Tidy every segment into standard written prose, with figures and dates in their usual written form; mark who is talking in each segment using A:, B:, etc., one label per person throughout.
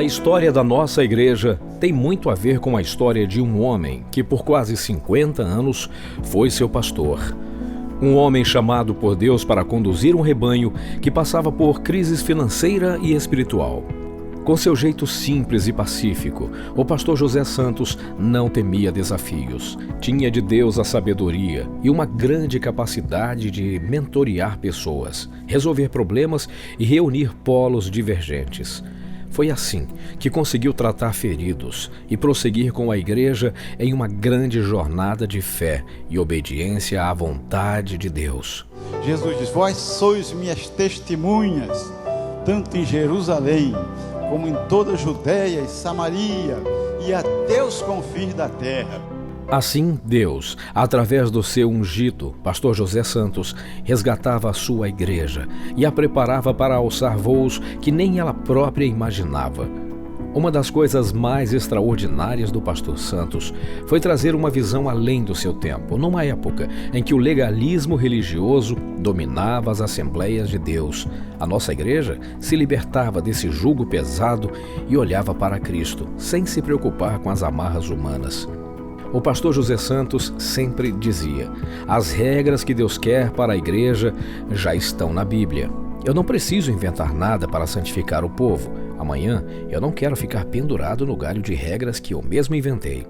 A: A história da nossa igreja tem muito a ver com a história de um homem que por quase 50 anos foi seu pastor. Um homem chamado por Deus para conduzir um rebanho que passava por crise financeira e espiritual. Com seu jeito simples e pacífico, o pastor José Santos não temia desafios. Tinha de Deus a sabedoria e uma grande capacidade de mentorear pessoas, resolver problemas e reunir polos divergentes. Foi assim que conseguiu tratar feridos e prosseguir com a igreja em uma grande jornada de fé e obediência à vontade de Deus.
B: Jesus diz: vós sois minhas testemunhas, tanto em Jerusalém, como em toda a Judéia e Samaria, e até os confins da terra.
A: Assim, Deus, através do seu ungido, pastor José Santos, resgatava a sua igreja e a preparava para alçar voos que nem ela própria imaginava. Uma das coisas mais extraordinárias do pastor Santos foi trazer uma visão além do seu tempo, numa época em que o legalismo religioso dominava as Assembleias de Deus. A nossa igreja se libertava desse jugo pesado e olhava para Cristo, sem se preocupar com as amarras humanas. O pastor José Santos sempre dizia: as regras que Deus quer para a igreja já estão na Bíblia. Eu não preciso inventar nada para santificar o povo. Amanhã eu não quero ficar pendurado no galho de regras que eu mesmo inventei.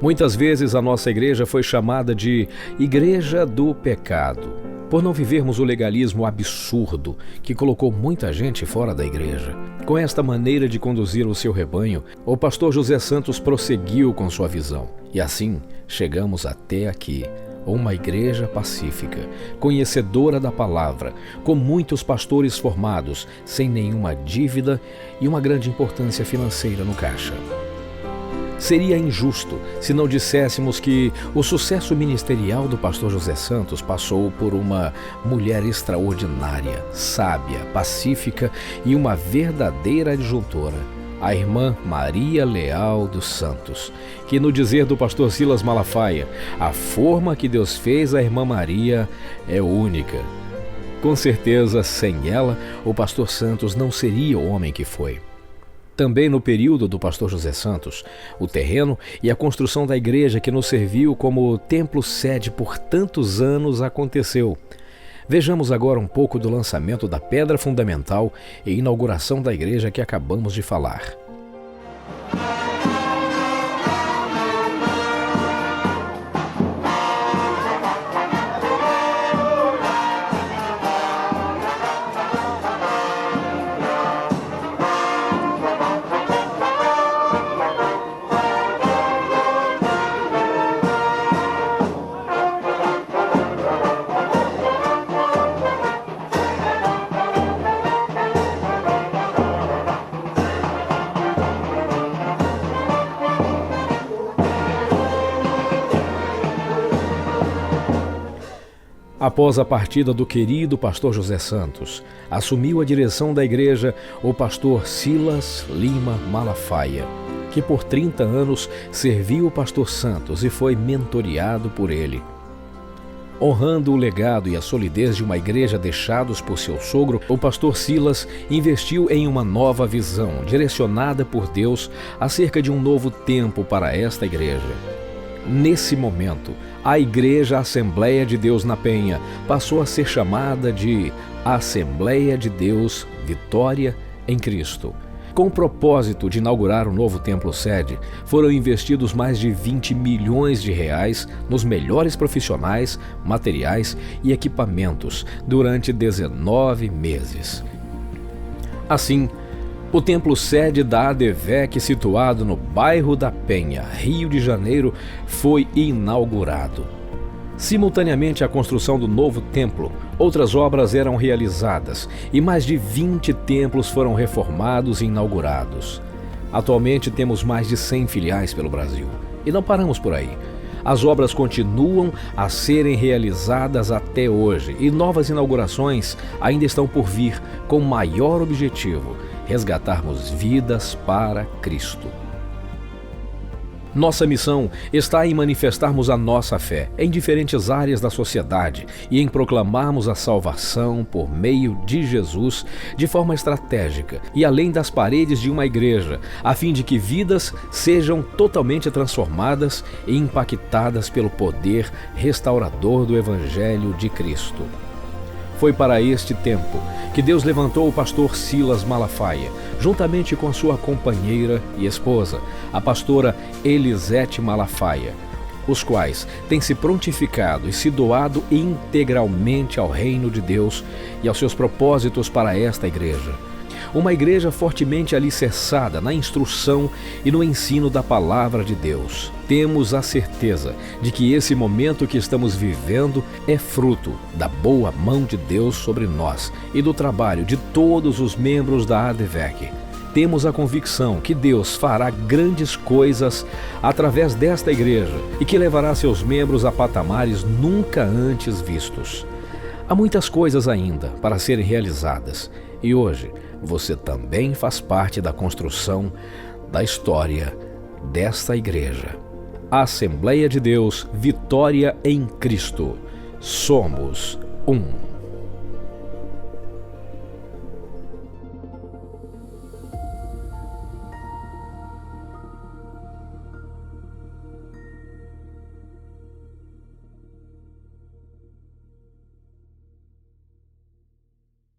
A: Muitas vezes a nossa igreja foi chamada de Igreja do Pecado, por não vivermos o legalismo absurdo que colocou muita gente fora da igreja. Com esta maneira de conduzir o seu rebanho, o pastor José Santos prosseguiu com sua visão. E assim chegamos até aqui. Uma igreja pacífica, conhecedora da palavra, com muitos pastores formados, sem nenhuma dívida e uma grande importância financeira no caixa. Seria injusto se não disséssemos que o sucesso ministerial do pastor José Santos passou por uma mulher extraordinária, sábia, pacífica e uma verdadeira adjuntora, a irmã Maria Leal dos Santos, que, no dizer do pastor Silas Malafaia, a forma que Deus fez a irmã Maria é única. Com certeza, sem ela, o pastor Santos não seria o homem que foi. Também no período do pastor José Santos, o terreno e a construção da igreja que nos serviu como templo-sede por tantos anos aconteceu. Vejamos agora um pouco do lançamento da pedra fundamental e inauguração da igreja que acabamos de falar. Após a partida do querido pastor José Santos, assumiu a direção da igreja o pastor Silas Lima Malafaia, que por 30 anos serviu o pastor Santos e foi mentoreado por ele. Honrando o legado e a solidez de uma igreja deixados por seu sogro, o pastor Silas investiu em uma nova visão, direcionada por Deus acerca de um novo tempo para esta igreja. Nesse momento, a Igreja Assembleia de Deus na Penha passou a ser chamada de Assembleia de Deus Vitória em Cristo. Com o propósito de inaugurar o novo templo-sede, foram investidos mais de 20 milhões de reais nos melhores profissionais, materiais e equipamentos durante 19 meses. Assim, o templo-sede da ADVEC, situado no bairro da Penha, Rio de Janeiro, foi inaugurado. Simultaneamente à construção do novo templo, outras obras eram realizadas e mais de 20 templos foram reformados e inaugurados. Atualmente temos mais de 100 filiais pelo Brasil. E não paramos por aí. As obras continuam a serem realizadas até hoje e novas inaugurações ainda estão por vir com o maior objetivo: resgatarmos vidas para Cristo. Nossa missão está em manifestarmos a nossa fé em diferentes áreas da sociedade e em proclamarmos a salvação por meio de Jesus de forma estratégica e além das paredes de uma igreja, a fim de que vidas sejam totalmente transformadas e impactadas pelo poder restaurador do Evangelho de Cristo. Foi para este tempo que Deus levantou o pastor Silas Malafaia, juntamente com sua companheira e esposa, a pastora Elisete Malafaia, os quais têm se prontificado e se doado integralmente ao reino de Deus e aos seus propósitos para esta igreja. Uma igreja fortemente alicerçada na instrução e no ensino da palavra de Deus. Temos a certeza de que esse momento que estamos vivendo é fruto da boa mão de Deus sobre nós e do trabalho de todos os membros da ADVEC. Temos a convicção que Deus fará grandes coisas através desta igreja e que levará seus membros a patamares nunca antes vistos. Há muitas coisas ainda para serem realizadas e hoje você também faz parte da construção da história desta igreja. Assembleia de Deus, Vitória em Cristo. Somos um.